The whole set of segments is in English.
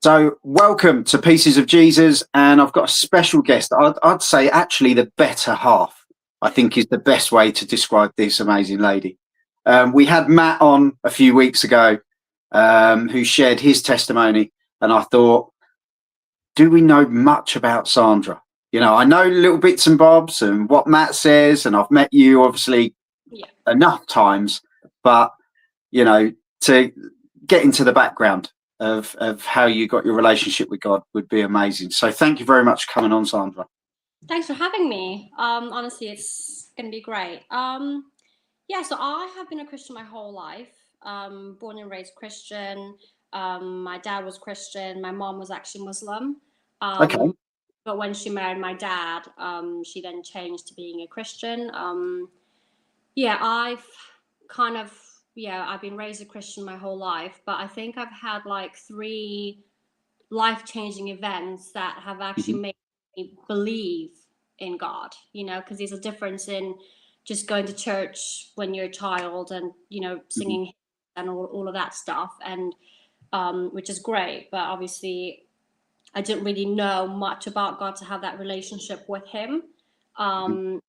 So, welcome to Pieces of Jesus, and I've got a special guest. I'd say actually the better half, I think is the best way to describe this amazing lady. We had Matt on a few weeks ago who shared his testimony, and I thought, do we know much about Sandra? You know, I know little bits and bobs and what Matt says, and I've met you obviously enough times, but, you know, to get into the background of how you got your relationship with God would be amazing. So thank you very much for coming on, Sandra. Thanks for having me. Honestly, it's going to be great. So I have been a Christian my whole life. Born and raised Christian. My dad was Christian. My mom was actually Muslim. Okay. But when she married my dad, she then changed to being a Christian. I've kind of, I've been raised a Christian my whole life, but I think I've had like 3 life-changing events that have actually made me believe in God, because there's a difference in just going to church when you're a child and, singing and all of that stuff, and which is great. But obviously, I didn't really know much about God to have that relationship with him. And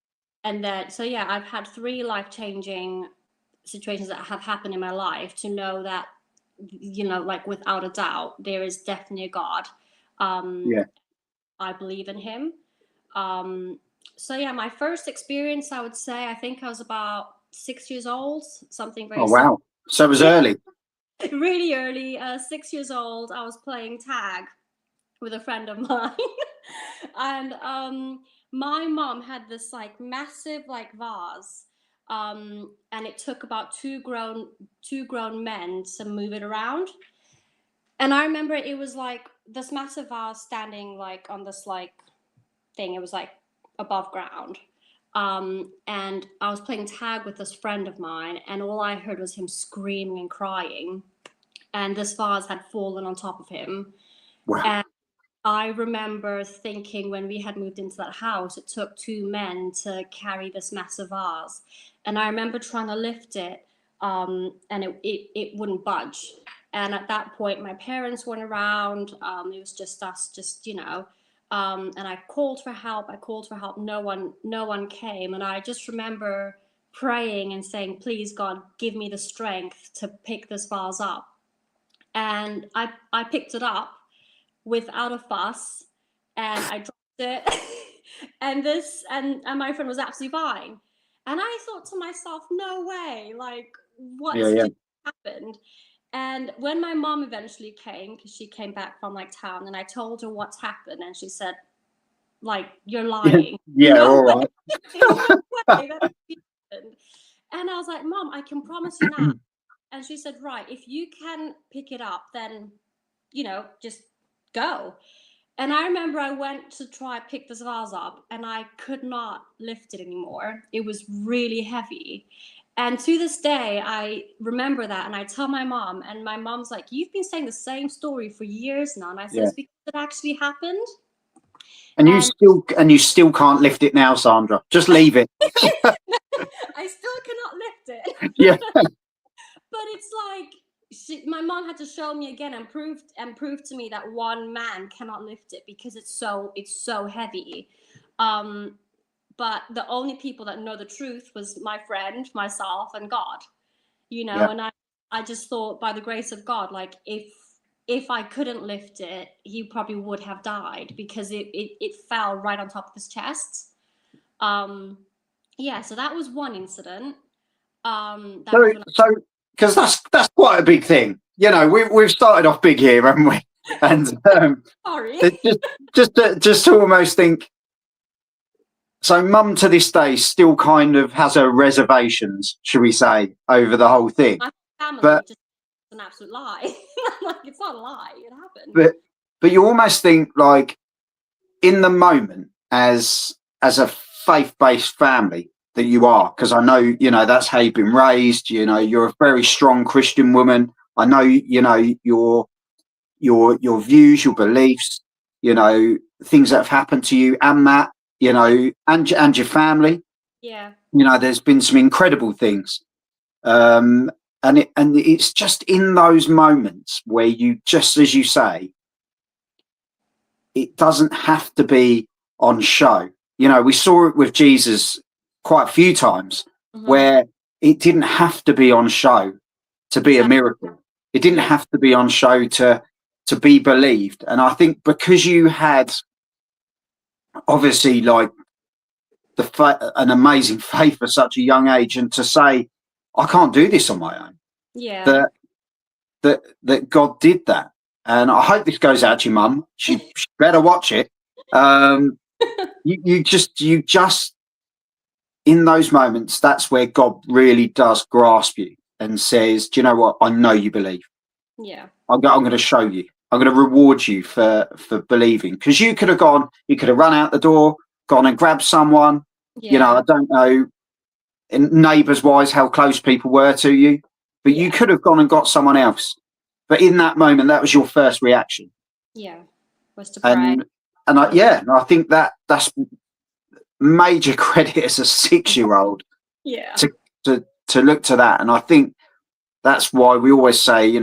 then, I've had 3 life-changing situations that have happened in my life to know that, like without a doubt, there is definitely a God. I believe in him. My first experience, I would say, I think I was about 6 years old, something very wow. So it was early. Really early. 6 years old, I was playing tag with a friend of mine. And my mom had this like massive like vase, and it took about two grown men to move it around. And I remember it was like this massive vase standing like on this like thing. It was like above ground. And I was playing tag with this friend of mine, and all I heard was him screaming and crying. And this vase had fallen on top of him. Wow. And I remember thinking, when we had moved into that house, it took 2 men to carry this massive vase. And I remember trying to lift it, and it wouldn't budge. And at that point, my parents weren't around. It was just us, and I called for help. No one came. And I just remember praying and saying, please, God, give me the strength to pick this vase up. And I picked it up without a fuss, and I dropped it. and my friend was absolutely fine. And I thought to myself, no way, like what's just happened? And when my mom eventually came, because she came back from like town, and I told her what's happened, and she said, like, you're lying. All right. There's no way that happened. And I was like, Mom, I can promise you now. And she said, right, if you can pick it up, then, just go. And I remember I went to try pick this vase up, and I could not lift it anymore. It was really heavy. And to this day, I remember that, and I tell my mom, and my mom's like, you've been saying the same story for years now. And I said, it's because it actually happened. And you still can't lift it now, Sandra. Just leave it. I still cannot lift it. Yeah. But it's like my mom had to show me again and prove to me that one man cannot lift it, because it's so heavy. But the only people that know the truth was my friend, myself, and God. And I just thought, by the grace of God, like if I couldn't lift it, he probably would have died, because it fell right on top of his chest. So that was one incident. Because that's quite a big thing. You know, we've started off big here, haven't we? And sorry, just to almost think. So, Mum to this day still kind of has her reservations, should we say, over the whole thing. My family just an absolute lie. Like, it's not a lie; it happened. But you almost think, like, in the moment, as a faith-based family that you are, because I know, that's how you've been raised. You're a very strong Christian woman. I know, your views, your beliefs, things that have happened to you and Matt, and your family. Yeah. There's been some incredible things. And it's just in those moments where you, just as you say, it doesn't have to be on show. We saw it with Jesus quite a few times where it didn't have to be on show to be a miracle. It didn't have to be on show to be believed. And I think because you had obviously like an amazing faith at such a young age, and to say, I can't do this on my own. Yeah. That God did that. And I hope this goes out to your mum. She better watch it. You just in those moments, that's where God really does grasp you and says, do you know what? I know you believe. Yeah. I'm going to show you. I'm going to reward you for believing. Because you could have run out the door, gone and grabbed someone. Yeah. I don't know, neighbours wise, how close people were to you, but you could have gone and got someone else. But in that moment, that was your first reaction. Yeah. Was to pray. And I think that's major credit as a 6-year-old. Yeah. To look to that. And I think that's why we always say,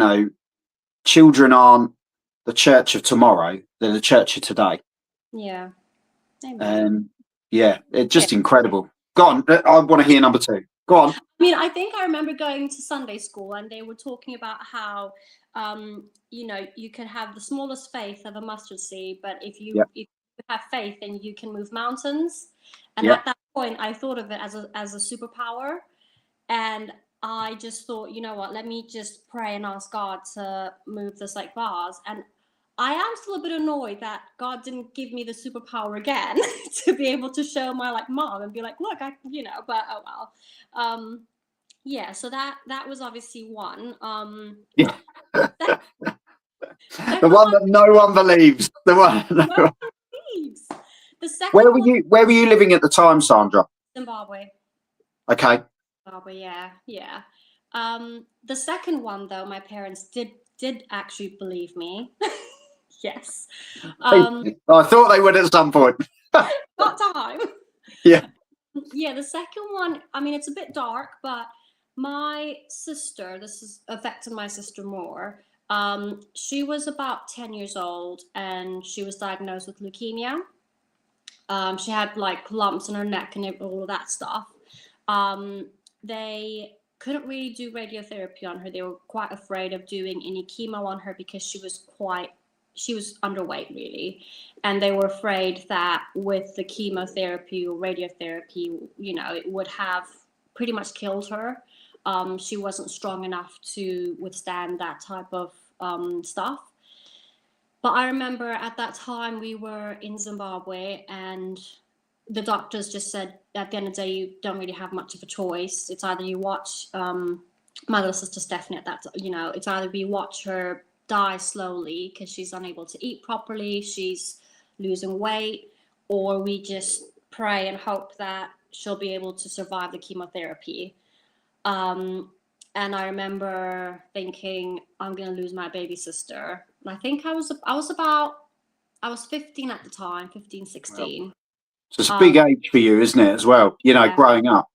children aren't the church of tomorrow, they're the church of today. Yeah. Amen. It's just incredible. Go on, I want to hear number 2. Go on. I mean, I think I remember going to Sunday school and they were talking about how, you can have the smallest faith of a mustard seed, but if you have faith, then you can move mountains. And at that point, I thought of it as a superpower. And I just thought, you know what, let me just pray and ask God to move this like vase. And I am still a bit annoyed that God didn't give me the superpower again to be able to show my mom and be like, look, but oh well. So that was obviously one. The one that no one believes. The one no one believes. The second Where were you living at the time, Sandra? Zimbabwe. Okay. Zimbabwe, yeah. The second one though, my parents did actually believe me. Yes. I thought they would at some point. Not time. Yeah. Yeah, the second one, I mean, it's a bit dark, but my sister, this has affected my sister more. She was about 10 years old and she was diagnosed with leukemia. She had lumps in her neck and all of that stuff. They couldn't really do radiotherapy on her. They were quite afraid of doing any chemo on her because she was underweight really. And they were afraid that with the chemotherapy or radiotherapy, it would have pretty much killed her. She wasn't strong enough to withstand that type of stuff. But I remember at that time we were in Zimbabwe and the doctors just said at the end of the day, you don't really have much of a choice. It's either you watch my little sister Stephanie it's either we watch her die slowly because she's unable to eat properly, she's losing weight, or we just pray and hope that she'll be able to survive the chemotherapy. And I remember thinking, I'm going to lose my baby sister. And I think I was 15 at the time, 15, 16. Wow. So it's a big age for you, isn't it, as well? Growing up.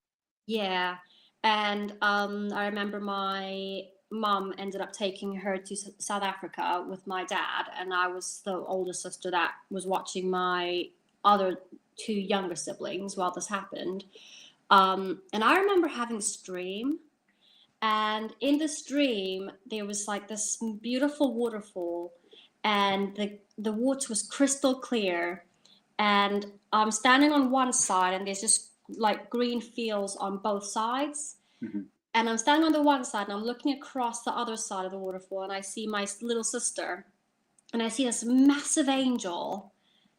Yeah. And I remember my mum ended up taking her to South Africa with my dad. And I was the older sister that was watching my other 2 younger siblings while this happened. And I remember having a dream. And in this dream, there was this beautiful waterfall, and the water was crystal clear. And I'm standing on one side, and there's just green fields on both sides. Mm-hmm. And I'm standing on the one side, and I'm looking across the other side of the waterfall, and I see my little sister, and I see this massive angel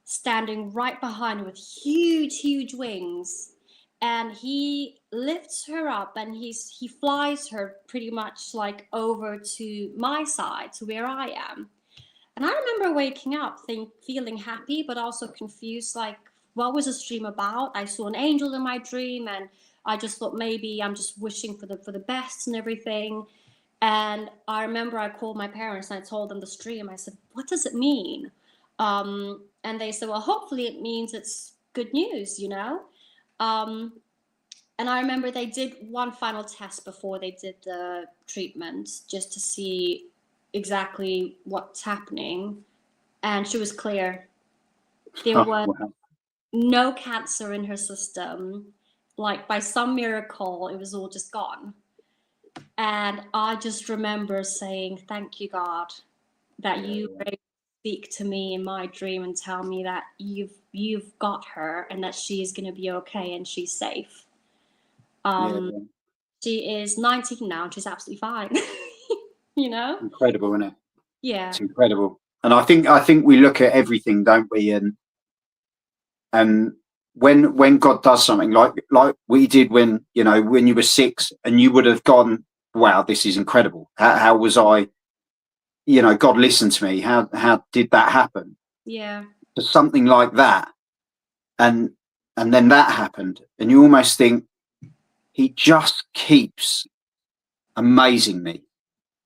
standing right behind her with huge, huge wings. And he lifts her up and he flies her pretty much over to my side, to where I am. And I remember waking up feeling happy, but also confused, what was this dream about? I saw an angel in my dream and I just thought maybe I'm just wishing for the best and everything. And I remember I called my parents and I told them this dream. I said, what does it mean? And they said, well, hopefully it means it's good news, And I remember they did one final test before they did the treatment just to see exactly what's happening. And she was clear. There Oh, was wow. no cancer in her system. Like by some miracle, it was all just gone. And I just remember saying, "Thank you, God, that Yeah, you were able to speak to me in my dream and tell me that you've got her and that she's going to be okay and she's safe." yeah, Um, yeah. she is 19 now and she's absolutely fine. You know? Incredible, isn't it? Yeah. It's incredible. And I think we look at everything, don't we? And when God does something like we did when when you were 6, and you would have gone, wow, this is incredible. How was I? God listened to me. How did that happen? Yeah. For something like that, and then that happened, and you almost think he just keeps amazing me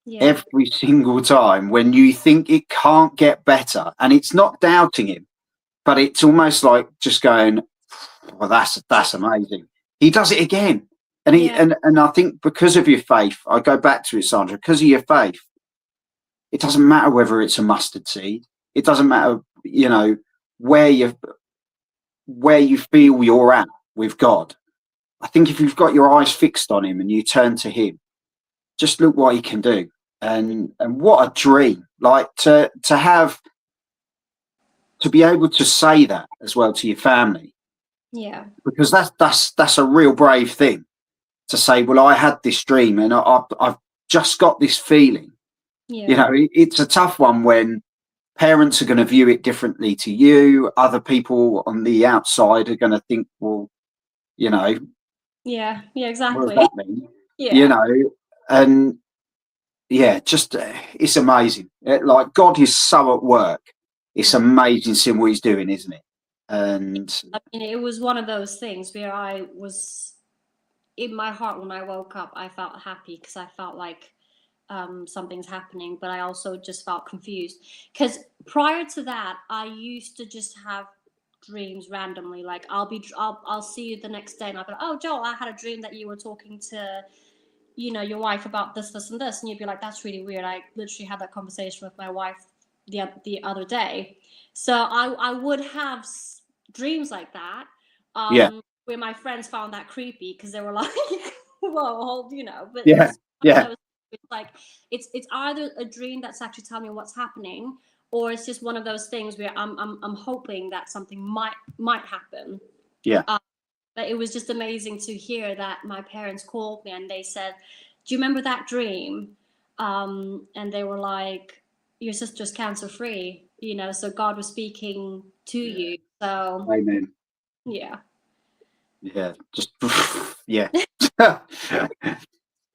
Yeah. every single time when you think it can't get better, and it's not doubting him, but it's almost like just going, well, that's amazing. He does it again. And Yeah. and I think because of your faith, I go back to it, Sandra, because of your faith, it doesn't matter whether it's a mustard seed. It doesn't matter, where you feel you're at with God. I think if you've got your eyes fixed on him and you turn to him, just look what he can do. And what a dream. Like to be able to say that as well to your family, Yeah. because that's a real brave thing to say. Well, I had this dream and I've just got this feeling. Yeah. It's a tough one when parents are going to view it differently to you. Other people on the outside are going to think, well, you know, Yeah. Yeah. what does Exactly. that mean? You Yeah. know, and yeah, just it's amazing. Like God is so at work. It's Yeah. amazing seeing what he's doing, isn't it? And I mean, it was one of those things where I was in my heart when I woke up. I felt happy because I felt like something's happening, but I also just felt confused because prior to that, I used to just have dreams randomly. Like I'll see you the next day, and I'll be like, "Oh, Joel, I had a dream that you were talking to your wife about this, and this," and you'd be like, "That's really weird. I literally had that conversation with my wife the other day." So I would have dreams like that, yeah, where my friends found that creepy because they were like, "Whoa, hold," but it yeah, was one of yeah, those. It's like it's either a dream that's actually telling me what's happening, or it's just one of those things where I'm hoping that something might happen. yeah. But it was just amazing to hear that my parents called me and they said, "Do you remember that dream?" And they were like, "Your sister's cancer free, so God was speaking to Yeah. you." So, Amen. yeah. Yeah, just yeah.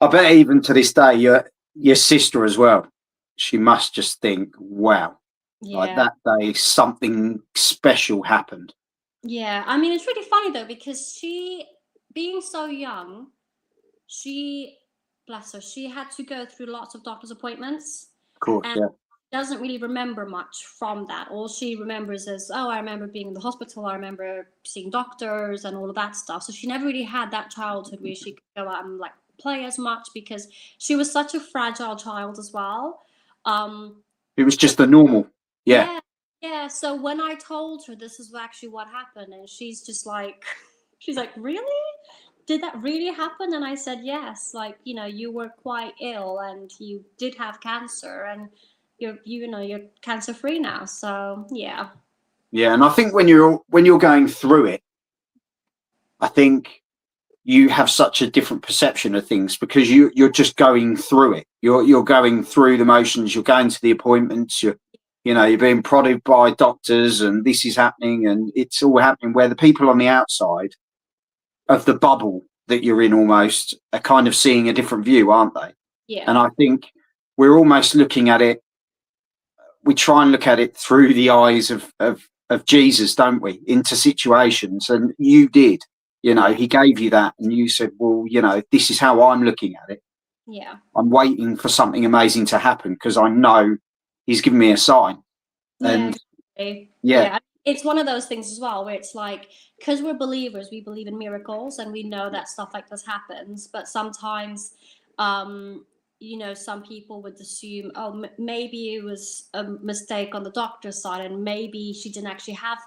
I bet even to this day, your sister as well. She must just think, "Wow, like Yeah. that day, something special happened." Yeah. I mean, it's really funny though, because she, being so young, she, bless her, she had to go through lots of doctor's appointments. Of course, And yeah, doesn't really remember much from that. All she remembers is, "Oh, I remember being in the hospital. I remember seeing doctors and all of that stuff." So she never really had that childhood where she could go out and like play as much because she was such a fragile child as well. Um, it was so just the normal. Yeah, yeah, yeah. So when I told her this is actually what happened, and she's just like, she's like, "Really? Did that really happen?" And I said, "Yes. Like, you were quite ill and you did have cancer, and you're cancer free now." So yeah. yeah. And I think when you're going through it, I think you have such a different perception of things because you're just going through it. You're going through the motions. You're going to the appointments. You're being prodded by doctors, and this is happening, and it's all happening. Where the people on the outside of the bubble that you're in almost are kind of seeing a different view, aren't they? Yeah. And I think we're almost looking at it. We try and look at it through the eyes of Jesus, don't we? Into situations, and you did. Yeah. He gave you that, and you said, "Well, this is how I'm looking at it. Yeah. I'm waiting for something amazing to happen because I know He's given me a sign." Yeah. And Exactly. yeah, Yeah. It's one of those things as well where it's like, because we're believers, we believe in miracles and we know that stuff like this happens, but sometimes um you know, some people would assume, oh, maybe it was a mistake on the doctor's side, and maybe she didn't actually have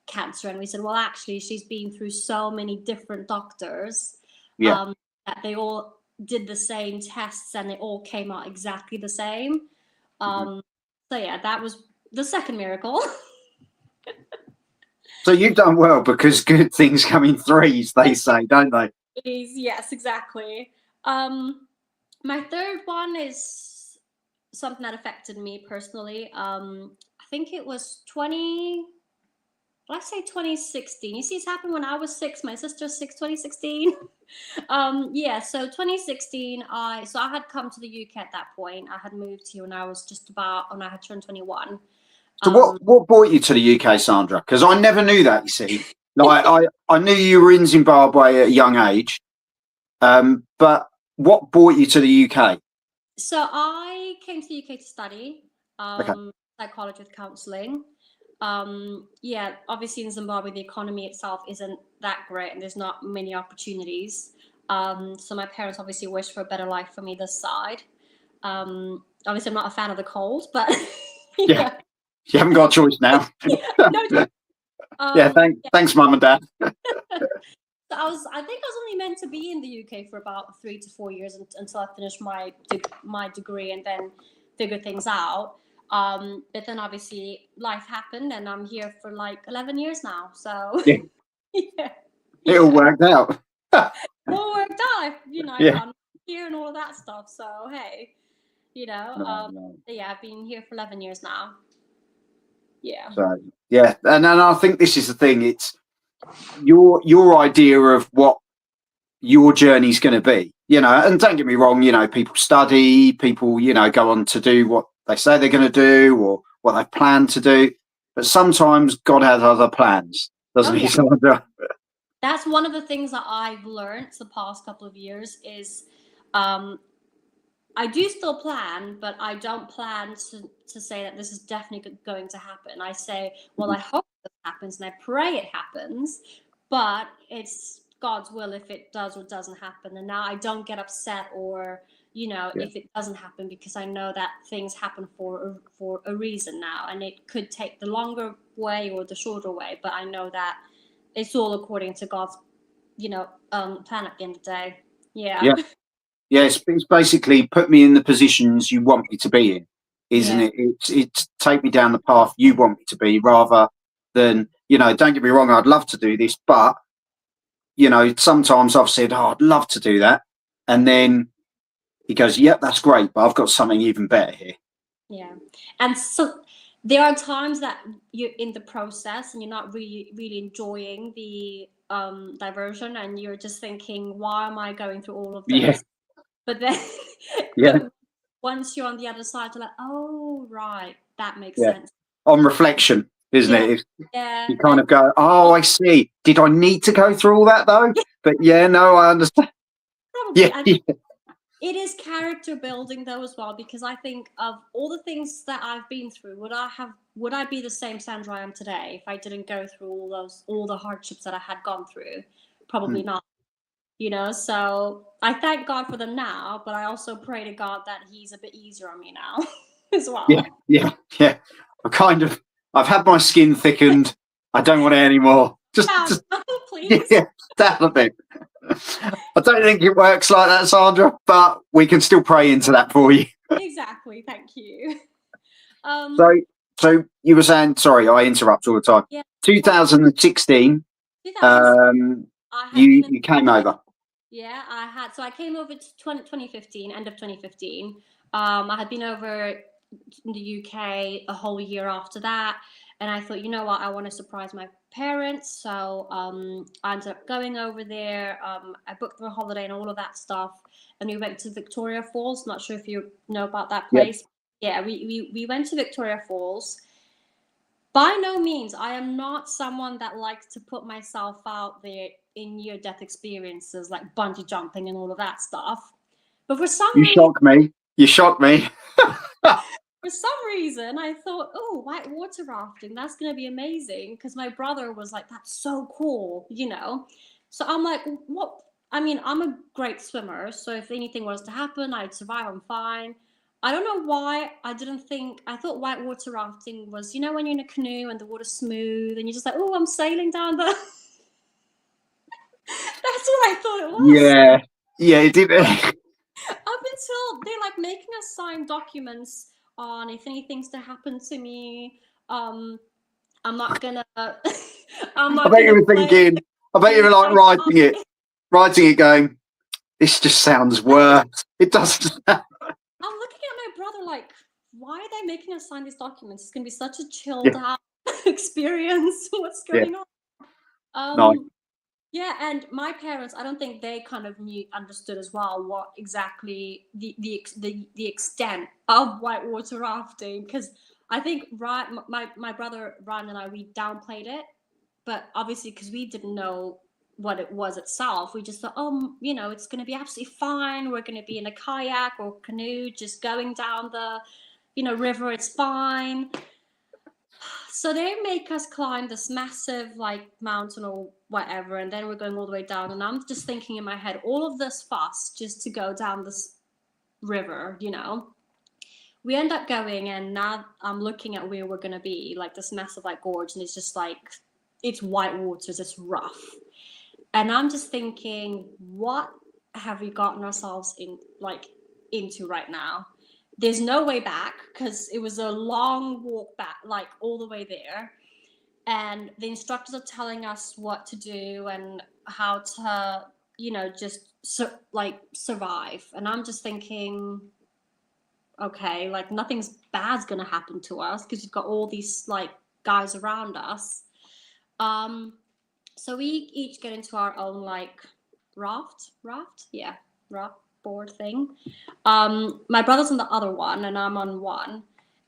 cancer. And we said, well, actually, she's been through so many different doctors, Yeah. that they all did the same tests, and they all came out exactly the same. So yeah, that was the second miracle. So you've done well, because good things come in threes, they say, don't they? Yes, exactly. My third one is something that affected me personally. I think it was 2016. You see, it's happened when I was 6. My sister's 6, 2016. Yeah, so 2016, I had come to the UK at that point. I had moved here when I was when I had turned 21. So what brought you to the UK, Sandra? Because I never knew that, you see. Like, I knew you were in Zimbabwe at a young age, but what brought you to the UK? So I came to the UK to study Okay. psychology with counselling. Yeah, obviously in Zimbabwe, the economy itself isn't that great, and there's not many opportunities. So my parents obviously wished for a better life for me this side. Obviously, I'm not a fan of the cold, but Yeah. You haven't got a choice now. No, Yeah, thanks, Mum and Dad. So I think I was only meant to be in the UK for about 3 to 4 years until I finished my degree and then figure things out. But then obviously life happened, and I'm here for like 11 years now. So Yeah. yeah, It all worked out. all worked out. You know, I Yeah. got here and all of that stuff. So hey, you know, No. yeah, I've been here for 11 years now. Yeah. So yeah, and I think this is the thing. It's your idea of what your journey's going to be, you know. And don't get me wrong, you know, people study, people, you know, go on to do what they say they're going to do or what they've planned to do. But sometimes God has other plans, doesn't he, Sandra? That's one of the things that I've learned the past couple of years is, I do still plan, but I don't plan to say that this is definitely going to happen. I say, well, I hope it happens, and I pray it happens, but it's God's will if it does or doesn't happen. And now I don't get upset or, you know, if it doesn't happen, because I know that things happen for a reason now, and it could take the longer way or the shorter way, but I know that it's all according to God's, you know, plan at the end of the day. Yeah. Yeah, it's basically put me in the positions you want me to be in, isn't it? It's take me down the path you want me to be, rather than, you know, don't get me wrong, I'd love to do this, but, you know, sometimes I've said, oh, I'd love to do that. And then he goes, yep, that's great, but I've got something even better here. Yeah. And so there are times that you're in the process and you're not really enjoying the diversion, and you're just thinking, why am I going through all of this? Yeah. But then but once you're on the other side, you're like, oh, right, that makes sense. On reflection, isn't it? Yeah. You kind of go, oh, I see. Did I need to go through all that though? But yeah, no, I understand. Probably. It is character building though as well, because I think of all the things that I've been through, would I be the same Sandra I am today if I didn't go through all the hardships that I had gone through? Probably not. You know, so I thank God for them now, but I also pray to God that He's a bit easier on me now as well. Yeah. I've had my skin thickened. I don't want it anymore. Just please. Yeah, that a bit. I don't think it works like that, Sandra, but we can still pray into that for you. Exactly. Thank you. So you were saying, sorry, I interrupt all the time. Yeah. 2016. You came over. Yeah, I came over to 2015, end of 2015. I had been over in the UK a whole year after that, and I thought, you know what, I want to surprise my parents. So I ended up going over there. I booked the holiday and all of that stuff, and we went to Victoria Falls. Not sure if you know about that place. Yeah, we went to Victoria Falls. By no means, I am not someone that likes to put myself out there in near-death experiences like bungee jumping and all of that stuff. But for some reason, You shocked me. For some reason, I thought, oh, white water rafting, that's going to be amazing. Because my brother was like, that's so cool, you know. So I'm like, what? I mean, I'm a great swimmer, so if anything was to happen, I'd survive. I'm fine. I don't know why I didn't think. I thought whitewater rafting was, you know, when you're in a canoe and the water's smooth and you're just like, oh, I'm sailing down the. That's what I thought it was. Yeah, yeah, it did. Up until they're like making us sign documents on if anything's to happen to me. I'm not gonna. I'm I not bet you gonna were play in thinking. the I bet you were canoe. like writing it, going, "This just sounds worse." It doesn't. I'm looking at my brother like, why are they making us sign these documents? It's gonna be such a chilled Yeah, out experience. What's yeah, going on? nice. Yeah, and my parents, I don't think they kind of understood as well what exactly the extent of whitewater rafting, because I think my brother Ryan and I, we downplayed it, but obviously because we didn't know what it was itself, we just thought, oh, you know, it's going to be absolutely fine. We're going to be in a kayak or canoe, just going down the, you know, river. It's fine. So they make us climb this massive like mountain or whatever, and then we're going all the way down. And I'm just thinking in my head, all of this fuss just to go down this river, you know. We end up going, and now I'm looking at where we're gonna be, like this massive like gorge, and it's just like it's white waters, it's rough. And I'm just thinking, what have we gotten ourselves into right now? There's no way back because it was a long walk back, like all the way there. And the instructors are telling us what to do and how to, you know, just survive. And I'm just thinking, okay, like nothing's bad's gonna happen to us because we've got all these like guys around us. Um, so we each get into our own like raft, raft board thing. My brother's on the other one and I'm on one,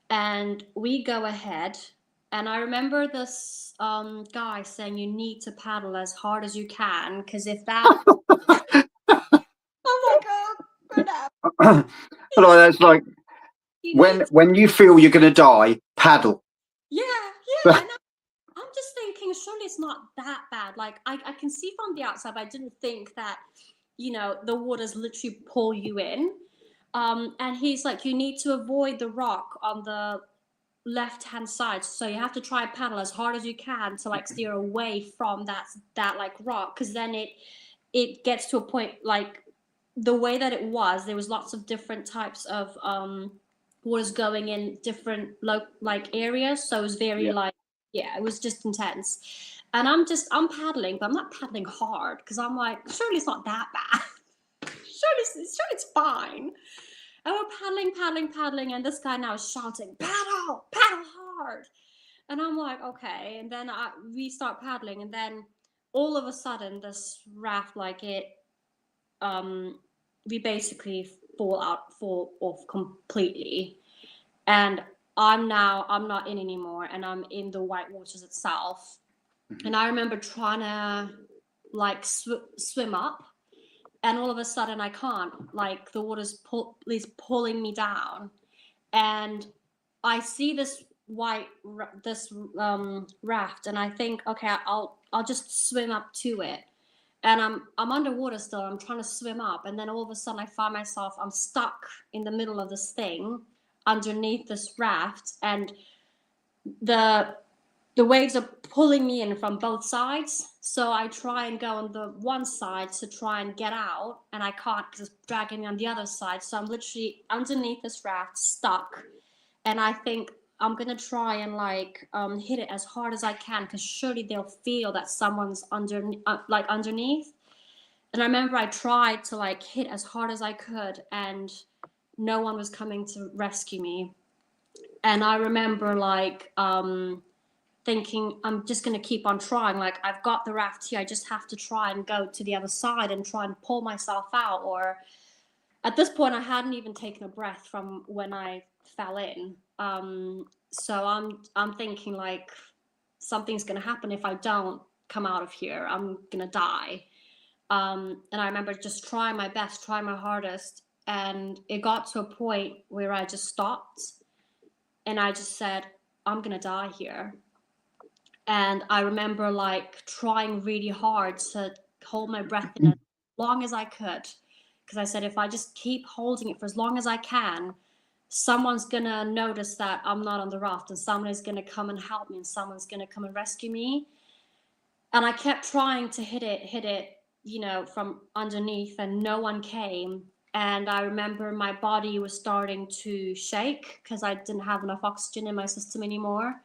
and we go ahead. And I remember this guy saying you need to paddle as hard as you can because if that, oh my god, Like, that's like you need, when you feel you're going to die, paddle. yeah, yeah. And I'm just thinking, surely it's not that bad. Like I can see from the outside, but I didn't think that, you know, the waters literally pull you in. And he's like, you need to avoid the rock on the left hand side, so you have to try and paddle as hard as you can to like steer away from that like rock, because then it gets to a point like the way that it was, there was lots of different types of waters going in different like areas, so it was very Yeah. like, yeah, it was just intense. And I'm paddling, but I'm not paddling hard because I'm like, surely it's not that bad. Surely it's fine. And we're paddling, and this guy now is shouting, paddle, paddle hard. And I'm like, okay. And then we start paddling, and then all of a sudden, this raft, like we basically fall off completely. And I'm not in anymore, and I'm in the white waters itself. Mm-hmm. And I remember trying to like swim up, and all of a sudden I can't. Like the water's is pulling me down, and I see this raft, and I think, okay, I'll just swim up to it. And I'm underwater still. I'm trying to swim up, and then all of a sudden I find myself, I'm stuck in the middle of this thing underneath this raft, and the the waves are pulling me in from both sides. So I try and go on the one side to try and get out, and I can't because it's dragging me on the other side. So I'm literally underneath this raft, stuck. And I think I'm gonna try and like hit it as hard as I can because surely they'll feel that someone's underneath. And I remember I tried to like hit as hard as I could, and no one was coming to rescue me. And I remember like thinking, I'm just going to keep on trying. Like, I've got the raft here. I just have to try and go to the other side and try and pull myself out. Or at this point, I hadn't even taken a breath from when I fell in. So I'm thinking like something's going to happen if I don't come out of here. I'm going to die. And I remember just trying my best, trying my hardest. And it got to a point where I just stopped and I just said, I'm going to die here. And I remember like trying really hard to hold my breath in as long as I could, because I said if I just keep holding it for as long as I can, someone's gonna notice that I'm not on the raft, and someone is gonna come and help me, and someone's gonna come and rescue me. And I kept trying to hit it, from underneath, and no one came. And I remember my body was starting to shake because I didn't have enough oxygen in my system anymore.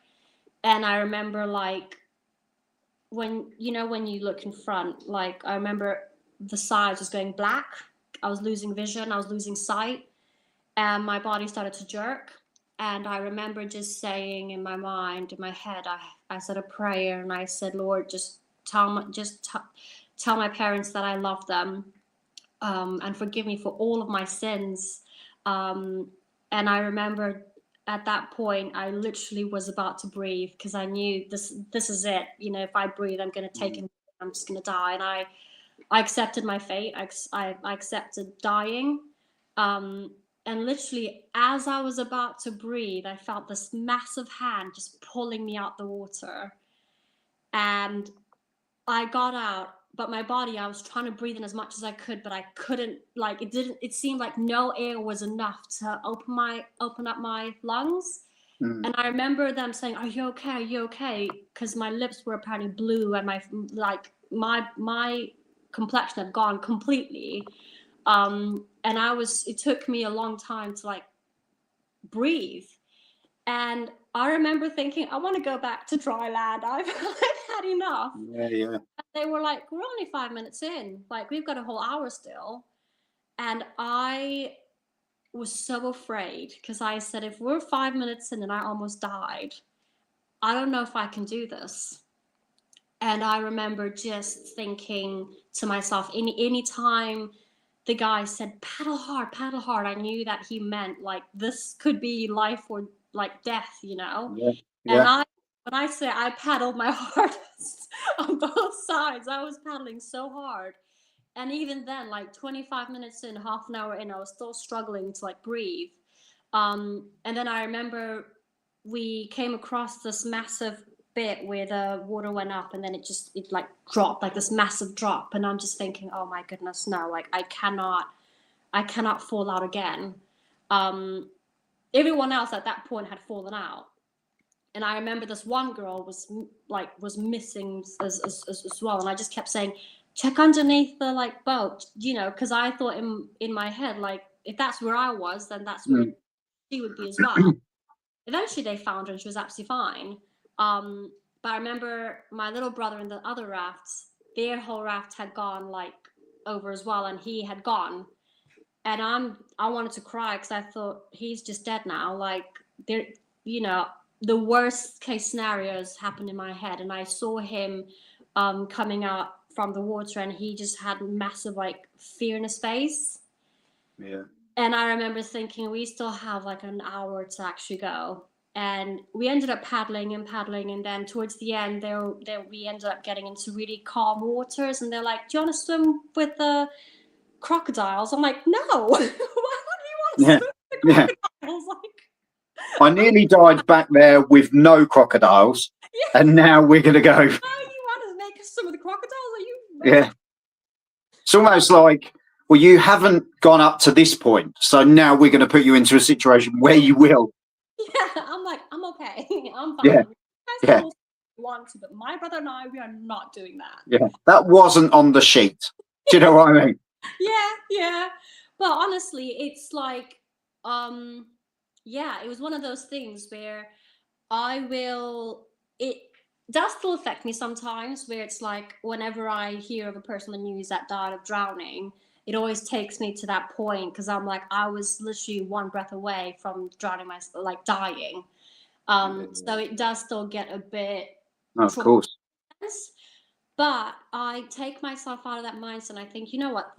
And I remember, like, when you look in front, like, I remember the sides was going black. I was losing vision, I was losing sight, and my body started to jerk. And I remember just saying in my mind, in my head, I said a prayer, and I said, Lord, just tell my parents that I love them, and forgive me for all of my sins. And I remember at that point, I literally was about to breathe, because I knew this is it. If I breathe, I'm going to take it. I'm just going to die. And I accepted my fate. I accepted dying. And literally, as I was about to breathe, I felt this massive hand just pulling me out the water. And I got out, but my body, I was trying to breathe in as much as I could, but I couldn't, like, it seemed like no air was enough to open up my lungs. And I remember them saying, are you okay? Are you okay? Because my lips were apparently blue, and my complexion had gone completely. And it took me a long time to, like, breathe. And I remember thinking, I want to go back to dry land. I've had enough. Yeah. They were like, we're only 5 minutes in. Like, we've got a whole hour still. And I was so afraid, because I said, if we're 5 minutes in and I almost died, I don't know if I can do this. And I remember just thinking to myself, any time the guy said, paddle hard, I knew that he meant, like, this could be life or, like, death, Yeah. And when I say I paddled my hardest on both sides, I was paddling so hard. And even then, like, 25 minutes in, half an hour in, I was still struggling to, like, breathe. And then I remember we came across this massive bit where the water went up, and then it like dropped, like this massive drop. And I'm just thinking, oh my goodness, no, like, I cannot fall out again. Everyone else at that point had fallen out. And I remember this one girl was missing as well. And I just kept saying, check underneath the, like, boat, because I thought in my head, like, if that's where I was, then that's where she would be as well. Eventually they found her, and she was absolutely fine. But I remember my little brother and the other rafts, their whole raft had gone, like, over as well, and he had gone. And I wanted to cry, because I thought, he's just dead now. Like, there, the worst case scenarios happened in my head, and I saw him coming out from the water, and he just had massive, like, fear in his face. Yeah. And I remember thinking, we still have like an hour to actually go. And we ended up paddling, and then towards the end, we ended up getting into really calm waters, and they're like, do you want to swim with the crocodiles? I'm like, no. Why would we want to swim with the crocodiles? Like, I nearly died back there with no crocodiles, and now we're going to go. Oh, you want to make us swim with the crocodiles? Are you? Yeah. It's almost like, well, you haven't gone up to this point, so now we're going to put you into a situation where you will. Yeah, I'm like, I'm okay. I'm fine. Yeah. You guys want to, but my brother and I, we are not doing that. Yeah. That wasn't on the sheet. Do you know what I mean? Yeah. But honestly, it's like, it was one of those things where it does still affect me sometimes, where it's like, whenever I hear of a person in the news that died of drowning, it always takes me to that point, because I'm like, I was literally one breath away from drowning myself, like, dying. So it does still get a bit, of course. But I take myself out of that mindset, and I think, you know what,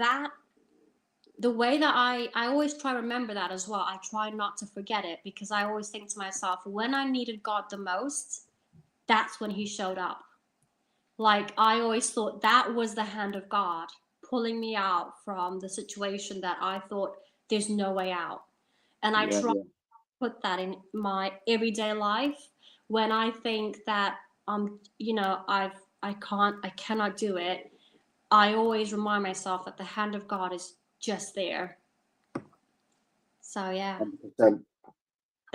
the way that I always try to remember that as well. I try not to forget it, because I always think to myself, when I needed God the most, that's when he showed up. Like, I always thought that was the hand of God pulling me out from the situation that I thought there's no way out. And I try to put that in my everyday life. When I think that I cannot do it, I always remind myself that the hand of God is just there. So yeah,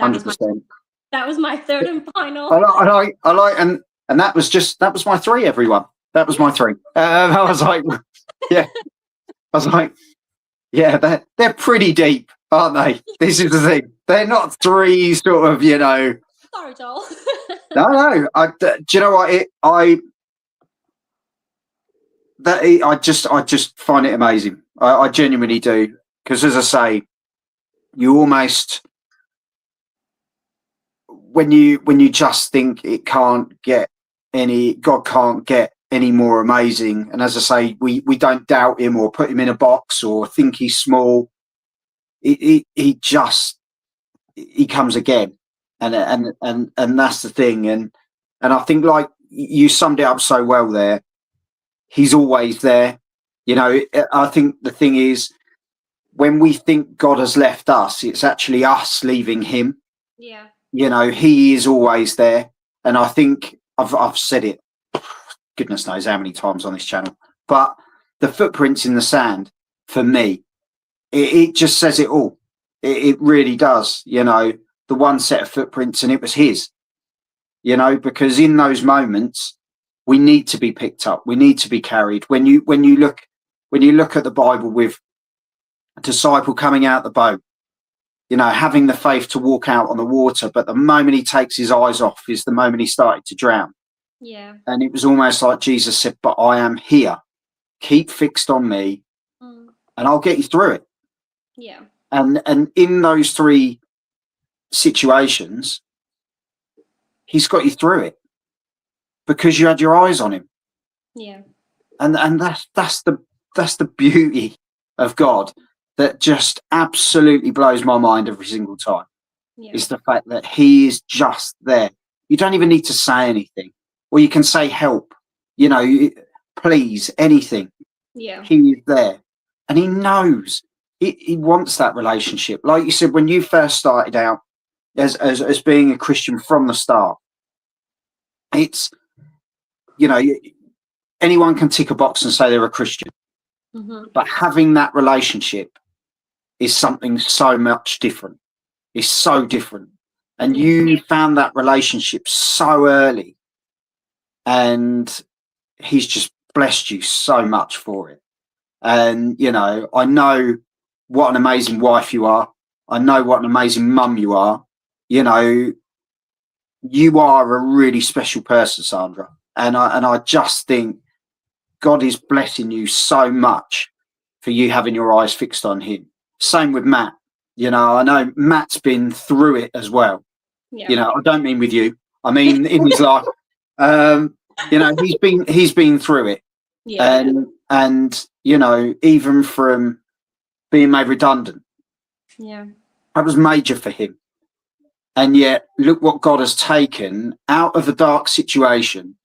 100%. that was 100%. my third and I final. like, and that was my three, everyone. That was my three. I was like, yeah, I was like, yeah, they're pretty deep, aren't they? This is the thing. They're not three sort of, Sorry, Joel. No. Do you know what? I just find it amazing. I genuinely do, because as I say, you almost, when you just think God can't get any more amazing. And as I say, we don't doubt him or put him in a box or think he's small. He comes again, and that's the thing. And I think, like you summed it up so well there, he's always there. I think the thing is, when we think God has left us, it's actually us leaving him. Yeah. He is always there. And I think I've said it, goodness knows how many times on this channel, but the footprints in the sand, for me, it just says it all. It really does. The one set of footprints, and it was his. Because in those moments, we need to be picked up. We need to be carried. When you look at the Bible with a disciple coming out the boat, having the faith to walk out on the water, but the moment he takes his eyes off is the moment he started to drown. Yeah. And it was almost like Jesus said, "But I am here. Keep fixed on me, and I'll get you through it." Yeah. And in those three situations, he's got you through it because you had your eyes on him. Yeah. And that's the beauty of God that just absolutely blows my mind every single time. Yeah. Is the fact that he is just there. You don't even need to say anything, or you can say help, please, anything. Yeah. He is there, and he knows. He wants that relationship. Like you said, when you first started out as being a Christian from the start, it's, anyone can tick a box and say they're a Christian, but having that relationship is something so much different. It's so different. And you found that relationship so early, and he's just blessed you so much for it. And, I know what an amazing wife you are. I know what an amazing mum you are. You are a really special person, Sandra. And I just think God is blessing you so much for you having your eyes fixed on him. Same with Matt. I know Matt's been through it as well. Yeah. I don't mean with you. I mean in his life. He's been through it. Yeah. And even from being made redundant. Yeah. That was major for him. And yet, look what God has taken out of a dark situation.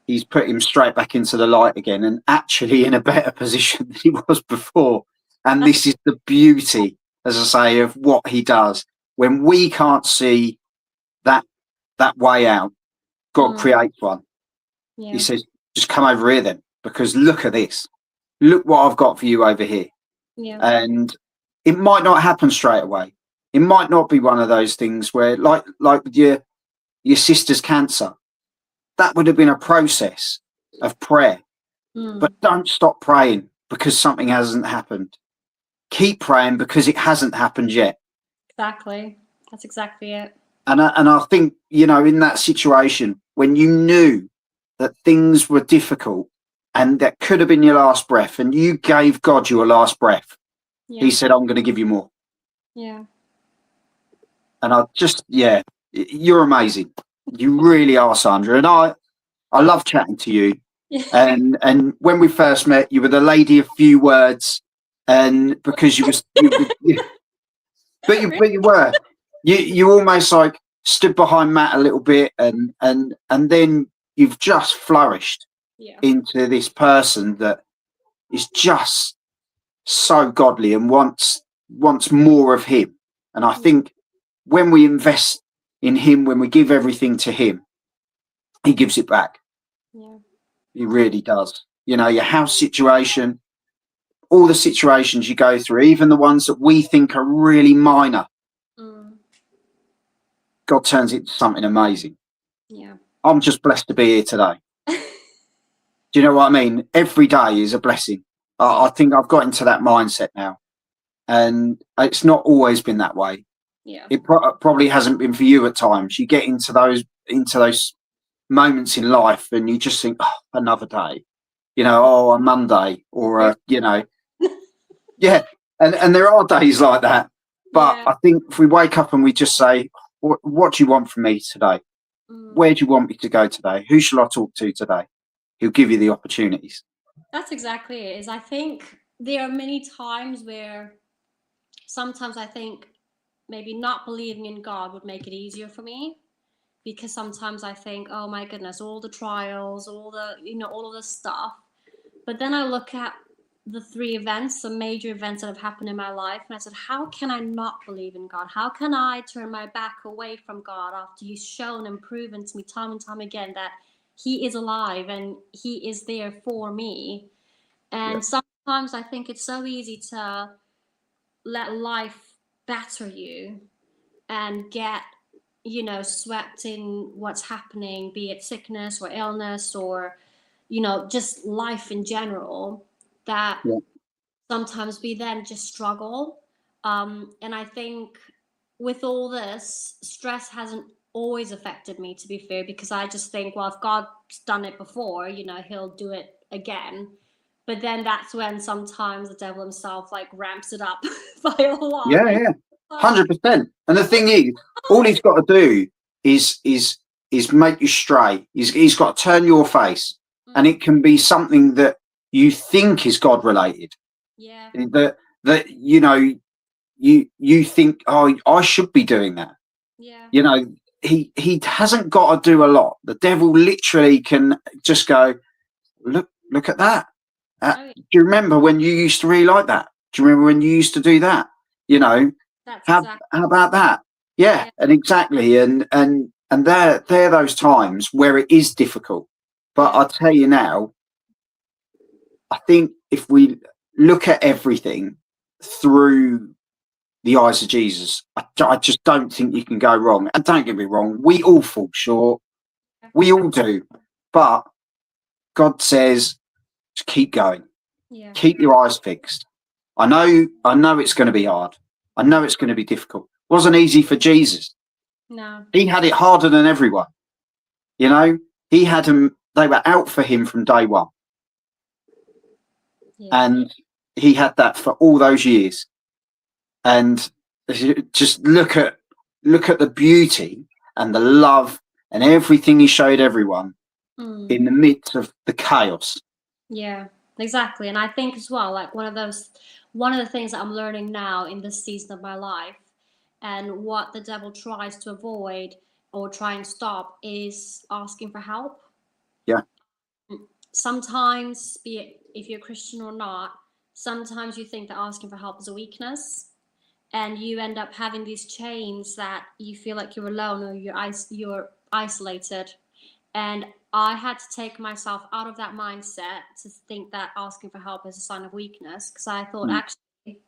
He's put him straight back into the light again, and actually in a better position than he was before. And this is the beauty, as I say, of what he does. When we can't see that way out, God creates one. Yeah. He says, just come over here then, because look at this. Look what I've got for you over here. Yeah. And it might not happen straight away. It might not be one of those things where, like with your sister's cancer, that would have been a process of prayer. But don't stop praying because something hasn't happened. Keep praying because it hasn't happened yet. Exactly. That's exactly it. And I think, in that situation, when you knew that things were difficult and that could have been your last breath, and you gave God your last breath, he said, I'm going to give you more. Yeah. And you're amazing. You really are, Sandra. And I love chatting to you. And when we first met, you were the lady of few words, and because but you were. You almost like stood behind Matt a little bit, and then you've just flourished into this person that is just so godly and wants more of him. And I think when we invest in him, when we give everything to him, he gives it back. Yeah. He really does. you know, your house situation, all the situations you go through, even the ones that we think are really minor, God turns it into something amazing. Yeah. I'm just blessed to be here today. Do you know what I mean? Every day is a blessing. I think I've got into that mindset now, and it's not always been that way. Yeah. It probably hasn't been for you at times. You get into those moments in life, and you just think, oh, another day, you know, oh, a Monday, or you know, yeah. And there are days like that, but Yeah. I think if we wake up and we just say, what do you want from me today? Where do you want me to go today? Who shall I talk to today? He'll give you the opportunities. That's exactly it. Is I think there are many times where sometimes I think maybe not believing in God would make it easier for me, because sometimes I think, oh my goodness, all the trials, all the, you know, all of this stuff. But then I look at the three events, the major events that have happened in my life, and I said, how can I not believe in God? How can I turn my back away from God after He's shown and proven to me time and time again that He is alive and He is there for me? And sometimes I think it's so easy to let life batter you and get, you know, swept in what's happening, be it sickness or illness or, you know, just life in general, that sometimes we then just struggle. And I think with all this, stress hasn't always affected me, to be fair, because I just think, well, if God's done it before, you know, He'll do it again. But then that's when sometimes the devil himself like ramps it up by a lot. Yeah, 100%. And the thing is, all he's got to do is make you stray. He's got to turn your face, and it can be something that you think is God related. Yeah. That you know, you think, oh, I should be doing that. Yeah. You know, he hasn't got to do a lot. The devil literally can just go, look at that. Do you remember when you used to really like that? Do you remember when you used to do that? You know, how about that? Yeah, and exactly. And they're those times where it is difficult. But I tell you now, I think if we look at everything through the eyes of Jesus, I just don't think you can go wrong. And don't get me wrong, we all fall short. We all do. But God says, just keep going. Yeah. Keep your eyes fixed. I know it's going to be hard. I know it's going to be difficult. It wasn't easy for Jesus. No. He had it harder than everyone. You know, he had them, they were out for him from day one. Yeah. And he had that for all those years. And just look at the beauty and the love and everything he showed everyone in the midst of the chaos. Yeah, exactly. And I think as well, like one of the things that I'm learning now in this season of my life, and what the devil tries to avoid or try and stop, is asking for help. Yeah. Sometimes, be it if you're a Christian or not, sometimes you think that asking for help is a weakness, and you end up having these chains that you feel like you're alone or you're isolated. And I had to take myself out of that mindset to think that asking for help is a sign of weakness, because I thought, actually,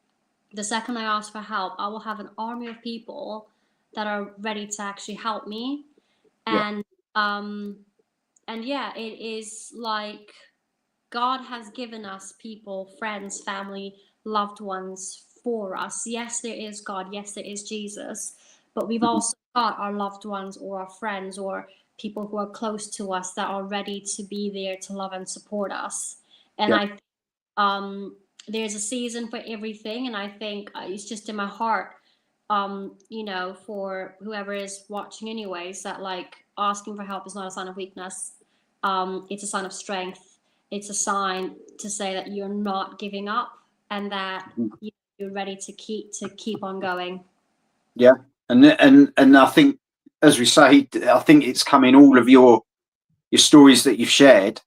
the second I ask for help, I will have an army of people that are ready to actually help me. And yeah, it is like God has given us people, friends, family, loved ones for us. Yes, there is God. Yes, there is Jesus. But we've also got our loved ones or our friends or people who are close to us that are ready to be there to love and support us. And I there's a season for everything. And I think it's just in my heart, you know, for whoever is watching anyways, that like asking for help is not a sign of weakness. It's a sign of strength. It's a sign to say that you're not giving up and that you're ready to keep on going. Yeah. And I think, as we say, I think it's come in all of your stories that you've shared,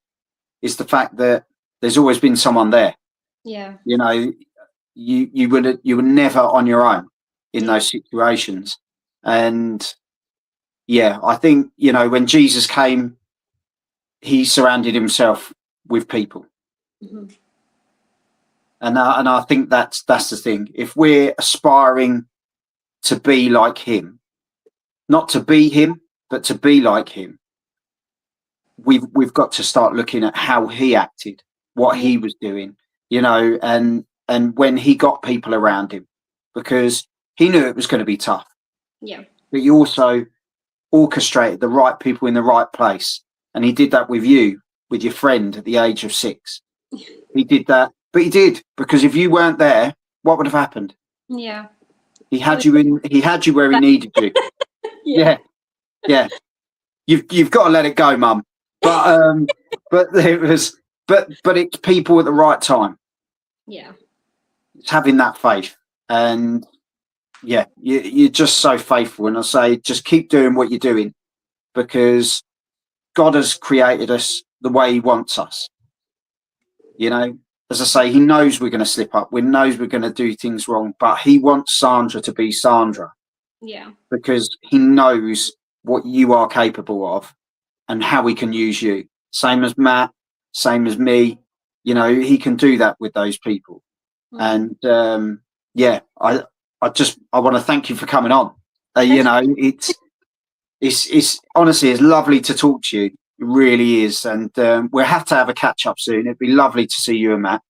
is the fact that there's always been someone there. Yeah. You know, you were never on your own in those situations. And yeah, I think, you know, when Jesus came, he surrounded himself with people. Mhm. And I think that's the thing. If we're aspiring to be like him, not to be him, but to be like him, we've got to start looking at how he acted, what Yeah. he was doing, and when he got people around him, because he knew it was going to be tough, Yeah. but he also orchestrated the right people in the right place, and he did that with you, with your friend at the age of 6. He did that, but he did, because if you weren't there, what would have happened? Yeah. He I had was he had you where he needed you. yeah. Yeah, yeah. You've got to let it go, Mum. But it was, but it's people at the right time. Yeah. It's having that faith, and yeah, you're just so faithful. And I say, just keep doing what you're doing, because God has created us the way He wants us. As I say, He knows we're going to slip up. We knows we're going to do things wrong, but He wants Sandra to be Sandra, Yeah. because He knows what you are capable of and how He can use you. Same as Matt, same as me. He can do that with those people. Mm. And yeah, I want to thank you for coming on. It's honestly, it's lovely to talk to you. It really is. And we'll have to have a catch up soon. It'd be lovely to see you and Matt.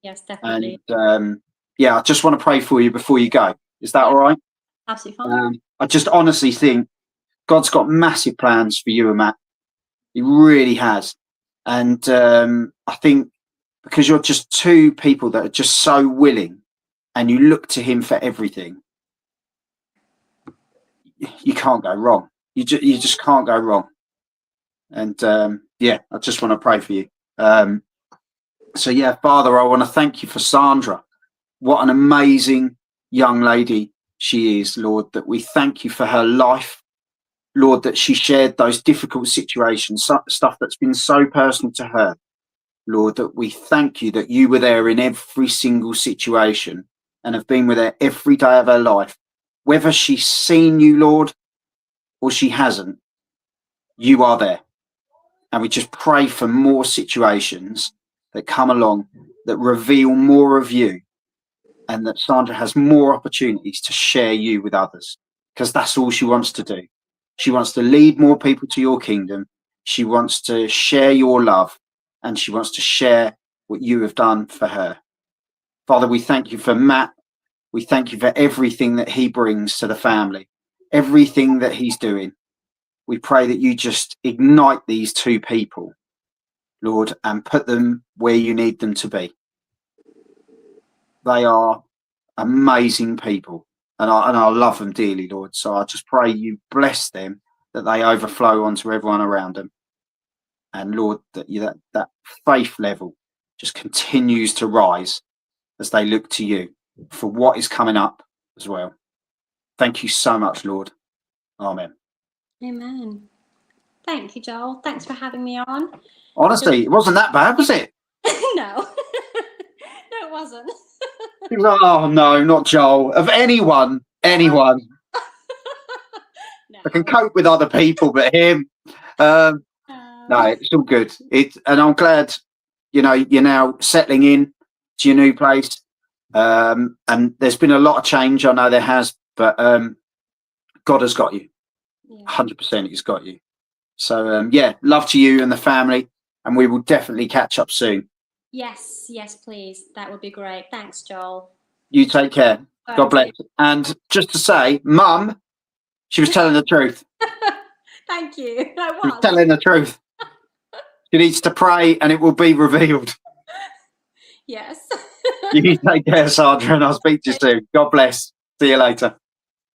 Yes, definitely. And yeah, I just want to pray for you before you go. Is that Yeah. all right? Absolutely fine. I just honestly think God's got massive plans for you and Matt. He really has. And I think because you're just two people that are just so willing, and you look to Him for everything, you can't go wrong. You just can't go wrong. And yeah, I just want to pray for you. So yeah, Father, I want to thank you for Sandra. What an amazing young lady she is, Lord, that we thank you for her life. Lord, that she shared those difficult situations, stuff that's been so personal to her. Lord, that we thank you that you were there in every single situation and have been with her every day of her life. Whether she's seen you, Lord, or she hasn't, you are there. And we just pray for more situations that come along that reveal more of you, and that Sandra has more opportunities to share you with others, because that's all she wants to do. She wants to lead more people to your kingdom. She wants to share your love, and she wants to share what you have done for her. Father, we thank you for Matt. We thank you for everything that he brings to the family, everything that he's doing. We pray that you just ignite these two people, Lord, and put them where you need them to be. They are amazing people, and I love them dearly, Lord. So I just pray you bless them, that they overflow onto everyone around them. And Lord, that faith level just continues to rise as they look to you for what is coming up as well. Thank you so much, Lord. Amen. Amen. Thank you, Joel. Thanks for having me on. Honestly, it wasn't that bad, was it? No. No, it wasn't. Oh no, not Joel. Of anyone. No. I can cope with other people, but him. No, it's all good. And I'm glad, you're now settling in to your new place. And there's been a lot of change. I know there has, but God has got you. 100%, He's got you. So yeah, love to you and the family, and we will definitely catch up soon. Yes, please. That would be great. Thanks, Joel. You take care. God bless. And just to say, Mum, she was telling the truth. Thank you. I She was telling the truth. She needs to pray, and it will be revealed. Yes. You take care, Sandra, and I'll speak to you soon. God bless. See you later.